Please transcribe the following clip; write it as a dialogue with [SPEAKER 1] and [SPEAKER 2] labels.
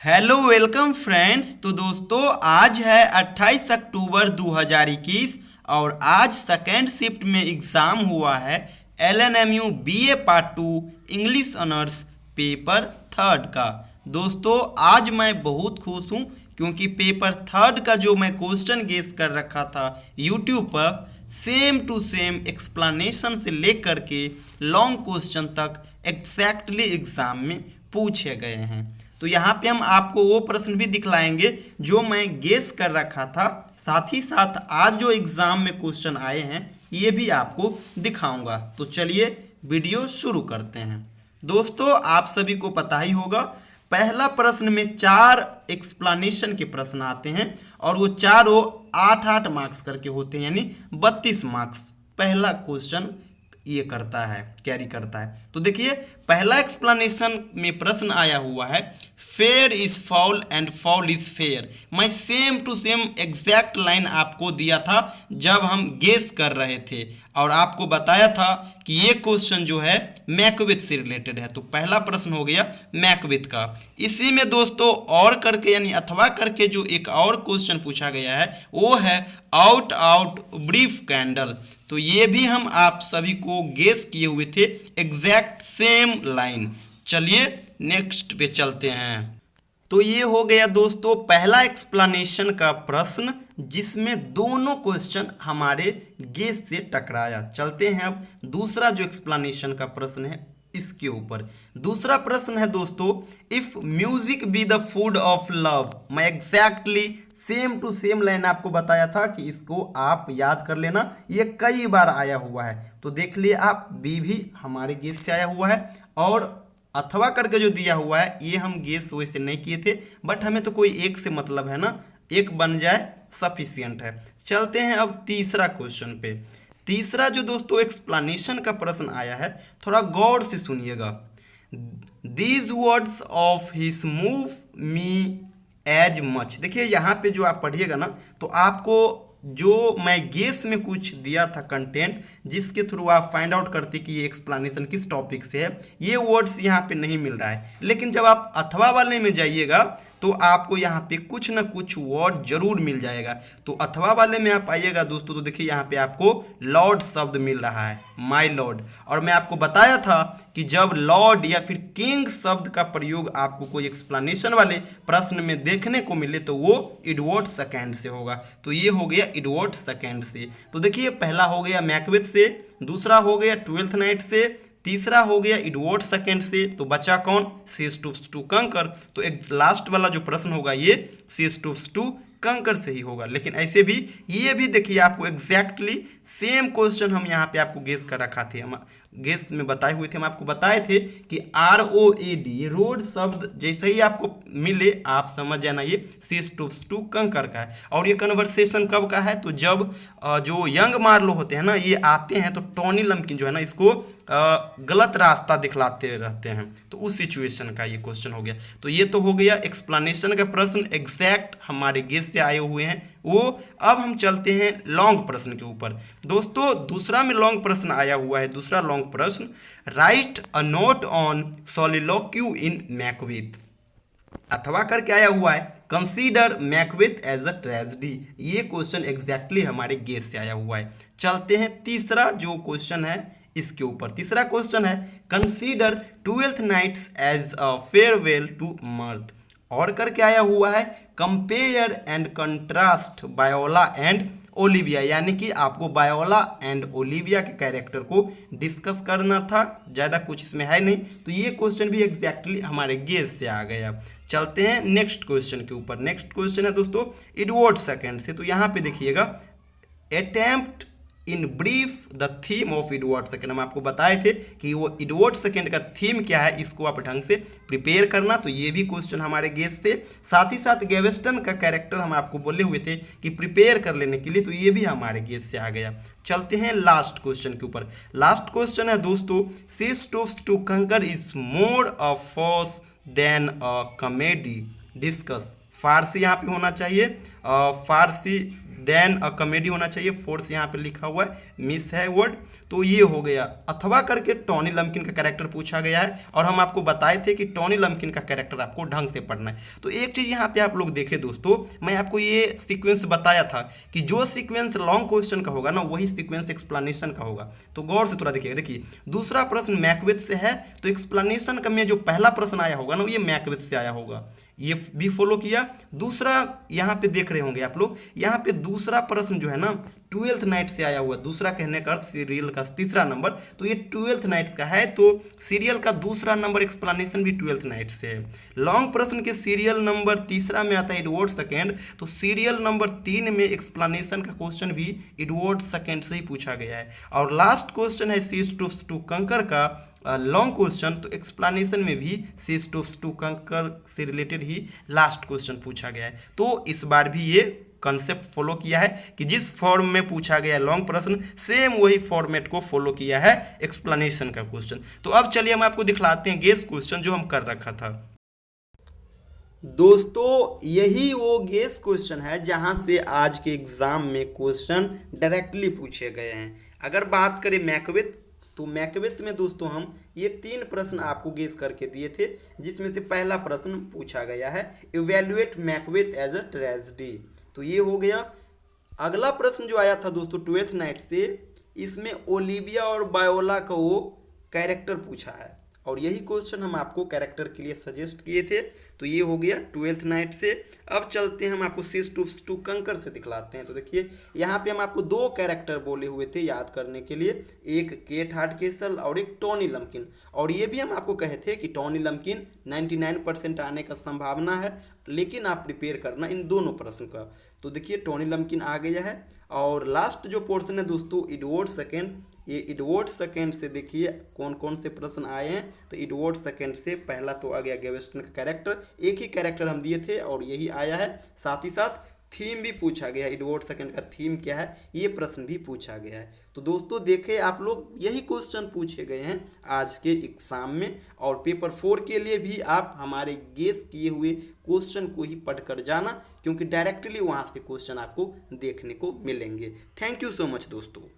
[SPEAKER 1] Hello welcome friends. तो दोस्तों आज है 28 अक्टूबर 2021 और आज सेकेंड शिफ्ट में एग्ज़ाम हुआ है LNMU BA part 2 English honours paper third का। दोस्तों आज मैं बहुत खुश हूँ क्योंकि पेपर थर्ड का जो मैं क्वेश्चन गेस कर रखा था यूट्यूब पर सेम टू सेम एक्सप्लेनेशन से लेकर के लॉन्ग क्वेश्चन तक एग्जैक्टली एग्ज़ाम में पूछे गए हैं। तो यहाँ पे हम आपको वो प्रश्न भी दिखलाएंगे जो मैं गेस कर रखा था, साथ ही साथ आज जो एग्ज़ाम में क्वेश्चन आए हैं ये भी आपको दिखाऊंगा। तो चलिए वीडियो शुरू करते हैं। दोस्तों आप सभी को पता ही होगा पहला प्रश्न में 4 एक्सप्लेनेशन के प्रश्न आते हैं और वो चारों 8-8 मार्क्स करके होते हैं, यानी 32 मार्क्स पहला क्वेश्चन ये करता है, कैरी करता है। तो देखिए पहला एक्सप्लेनेशन में प्रश्न आया हुआ है fair is foul and foul is fair. मैं same to same exact line आपको दिया था जब हम गेस कर रहे थे और आपको बताया था कि ये क्वेश्चन जो है मैकबेथ से रिलेटेड है। तो पहला प्रश्न हो गया मैकबेथ का। इसी में दोस्तों और करके यानी अथवा करके जो एक और क्वेश्चन पूछा गया है वो है आउट आउट ब्रीफ कैंडल। तो ये भी हम आप सभी को गेस किए हुए थे एग्जैक्ट सेम लाइन। चलिए नेक्स्ट पे चलते हैं। तो ये हो गया दोस्तों पहला एक्सप्लेनेशन का प्रश्न जिसमें दोनों क्वेश्चन हमारे गेस से टकराया। चलते हैं अब दूसरा जो एक्सप्लेनेशन का प्रश्न है इसके ऊपर। दूसरा प्रश्न है दोस्तों if music be the food of love. मैं exactly same to same line आपको बताया था कि इसको आप याद कर लेना, ये कई बार आया हुआ है। तो देख लिए आप बी भी हमारे गेस से आया हुआ है और अथवा करके जो दिया हुआ है ये हम गेस वैसे नहीं किए थे, बट हमें तो कोई एक से मतलब है ना, एक बन जाए सफिशियंट है। चलते हैं अब तीसरा क्वेश्चन पे। तीसरा जो दोस्तों एक्सप्लेनेशन का प्रश्न आया है थोड़ा गौर से सुनिएगा। These words of his move me as much. देखिए यहाँ पे जो आप पढ़िएगा ना तो आपको जो मैं गेस में कुछ दिया था कंटेंट जिसके थ्रू आप फाइंड आउट करते कि ये एक्सप्लेनेशन किस टॉपिक से है, ये वर्ड्स यहाँ पे नहीं मिल रहा है। लेकिन जब आप अथवा वाले में जाइएगा तो आपको यहाँ पे कुछ ना कुछ वर्ड जरूर मिल जाएगा। तो अथवा वाले में आप आइएगा दोस्तों तो देखिए यहाँ पे आपको लॉर्ड शब्द मिल रहा है, माय लॉर्ड। और मैं आपको बताया था कि जब लॉर्ड या फिर किंग शब्द का प्रयोग आपको कोई एक्सप्लेनेशन वाले प्रश्न में देखने को मिले तो वो एडवर्ड सेकंड से होगा। तो ये हो गया एडवर्ड सेकंड से। तो देखिए पहला हो गया मैकबेथ से, दूसरा हो गया ट्वेल्थ नाइट से, तीसरा हो गया एडवर्ड सेकंड से। तो बचा कौन? सी स्टूप्स टू कंकर। तो एक लास्ट वाला जो प्रश्न होगा ये सी स्टूप्स टू कंकर से ही होगा। लेकिन ऐसे भी ये भी देखिए आपको एग्जैक्टली सेम क्वेश्चन हम यहाँ पे आपको गेस कर रखा थे, हम गेस में बताए हुए थे। हम आपको बताए थे कि ROAD ये रोड शब्द जैसे ही आपको मिले आप समझ जाना ये सी स्टूप्स टू कंकर का है। और ये कन्वर्सेशन कब का है? तो जब जो यंग मार्लो होते हैं ना ये आते हैं तो टोनी लम्किन जो है ना इसको गलत रास्ता दिखलाते रहते हैं, तो उस सिचुएशन का ये क्वेश्चन हो गया। तो ये तो हो गया एक्सप्लेनेशन का प्रश्न एग्जैक्ट हमारे गेस से आए हुए हैं वो। अब हम चलते हैं लॉन्ग प्रश्न के ऊपर। दोस्तों दूसरा में लॉन्ग प्रश्न आया हुआ है, दूसरा लॉन्ग प्रश्न write a note on soliloquy in Macbeth. अथवा करके आया हुआ है consider Macbeth as a tragedy. ये क्वेश्चन एग्जैक्टली हमारे गेस से आया हुआ है। चलते हैं तीसरा जो क्वेश्चन है इसके ऊपर। तीसरा क्वेश्चन है consider Twelfth Nights as a farewell to mirth. और करके आया हुआ है compare and contrast Viola and Olivia, यानी कि आपको बायोला एंड ओलिविया के कैरेक्टर को डिस्कस करना था, ज़्यादा कुछ इसमें है नहीं। तो ये क्वेश्चन भी एग्जैक्टली हमारे गेस से आ गया। चलते हैं नेक्स्ट क्वेश्चन के ऊपर। नेक्स्ट क्वेश्चन है दोस्तों एडवर्ड सेकंड से। तो यहाँ पे देखिएगा attempt in brief the theme of Edward second. हम आपको बताए थे कि वो एडवर्ड सेकंड का थीम क्या है, इसको आप ढंग से प्रिपेयर करना। तो ये भी क्वेश्चन हमारे गेस थे। साथ ही साथ गेवेस्टन का कैरेक्टर हम आपको बोले हुए थे कि प्रिपेयर कर लेने के लिए, तो ये भी हमारे गेस से आ गया। चलते हैं लास्ट क्वेश्चन के ऊपर। लास्ट क्वेश्चन है दोस्तों She Stoops to Conquer is more a farce than a comedy discuss. फारसी यहाँ पे होना चाहिए, फारसी देन अ कॉमेडी होना चाहिए, फोर्स यहाँ पे लिखा हुआ है, मिस है वर्ड, तो ये हो गया। अथवा करके टॉनी लम्किन का कैरेक्टर पूछा गया है और हम आपको बताए थे कि टॉनी लम्किन का कैरेक्टर आपको ढंग से पढ़ना है। तो एक चीज़ यहाँ पे आप लोग देखें दोस्तों, मैं आपको ये सीक्वेंस बताया था कि जो सीक्वेंस लॉन्ग क्वेश्चन का होगा ना वही सीक्वेंस एक्सप्लेनेशन का होगा। तो गौर से थोड़ा देखिएगा। देखिए दूसरा प्रश्न मैकबेथ से है, तो एक्सप्लेनेशन का में जो पहला प्रश्न आया होगा ना ये मैकबेथ से आया होगा, ये भी फॉलो किया। दूसरा यहाँ पे देख रहे होंगे आप लोग, यहाँ पे दूसरा प्रश्न जो है ना ट्वेल्थ नाइट से आया हुआ। दूसरा कहने का अर्थ सीरियल का तीसरा नंबर, तो ये ट्वेल्थ नाइट्स का है, तो सीरियल का दूसरा नंबर एक्सप्लेनेशन भी ट्वेल्थ नाइट से है। लॉन्ग प्रश्न के सीरियल नंबर तीसरा में आता है एडवर्ड सेकेंड, तो सीरियल नंबर 3 में एक्सप्लेनेशन का क्वेश्चन भी एडवर्ड सेकेंड से ही पूछा गया है। और लास्ट क्वेश्चन है सीज टू कंकर का लॉन्ग क्वेश्चन, तो एक्सप्लेनेशन में भी सीज टू कंकर से रिलेटेड ही लास्ट क्वेश्चन पूछा गया है। तो इस बार भी ये कंसेप्ट फॉलो किया है कि जिस फॉर्म में पूछा गया लॉन्ग प्रश्न सेम वही फॉर्मेट को फॉलो किया है एक्सप्लेनेशन का क्वेश्चन। तो अब चलिए हम आपको दिखलाते हैं गेस क्वेश्चन जो हम कर रखा था। दोस्तों यही वो गेस क्वेश्चन है जहां से आज के एग्जाम में क्वेश्चन डायरेक्टली पूछे गए हैं। अगर बात करें मैकबेथ, तो मैकबेथ में दोस्तों हम ये 3 प्रश्न आपको गेस करके दिए थे, जिसमें से पहला प्रश्न पूछा गया है evaluate Macbeth as a tragedy, तो ये हो गया। अगला प्रश्न जो आया था दोस्तों ट्वेल्थ नाइट से, इसमें ओलिविया और बायोला का वो कैरेक्टर पूछा है और यही क्वेश्चन हम आपको कैरेक्टर के लिए सजेस्ट किए थे, तो ये हो गया ट्वेल्थ नाइट से। अब चलते हैं हम आपको सीज टू कंकर से दिखलाते हैं। तो देखिए यहाँ पे हम आपको 2 कैरेक्टर बोले हुए थे याद करने के लिए, एक केट हार्डकेसल और एक टॉनी लम्किन, और ये भी हम आपको कहे थे कि टॉनी लम्किन 99% आने का संभावना है, लेकिन आप प्रिपेयर करना इन दोनों प्रश्न का। तो देखिए टॉनी लम्किन आ गया है। और लास्ट जो पोर्शन है दोस्तों एडवर्ड सेकेंड, ये एडवर्ड सेकेंड से देखिए कौन कौन से प्रश्न आए हैं। तो एडवर्ड सेकेंड से पहला तो आ गया गैवेस्टन का कैरेक्टर, एक ही कैरेक्टर हम दिए थे और यही आया है। साथ ही साथ थीम भी पूछा गया है, एडवर्ड सेकेंड का थीम क्या है ये प्रश्न भी पूछा गया है। तो दोस्तों देखें आप लोग यही क्वेश्चन पूछे गए हैं आज के एग्जाम में, और पेपर 4 के लिए भी आप हमारे गेस किए हुए क्वेश्चन को ही पढ़कर जाना, क्योंकि डायरेक्टली वहाँ से क्वेश्चन आपको देखने को मिलेंगे। थैंक यू सो मच दोस्तों।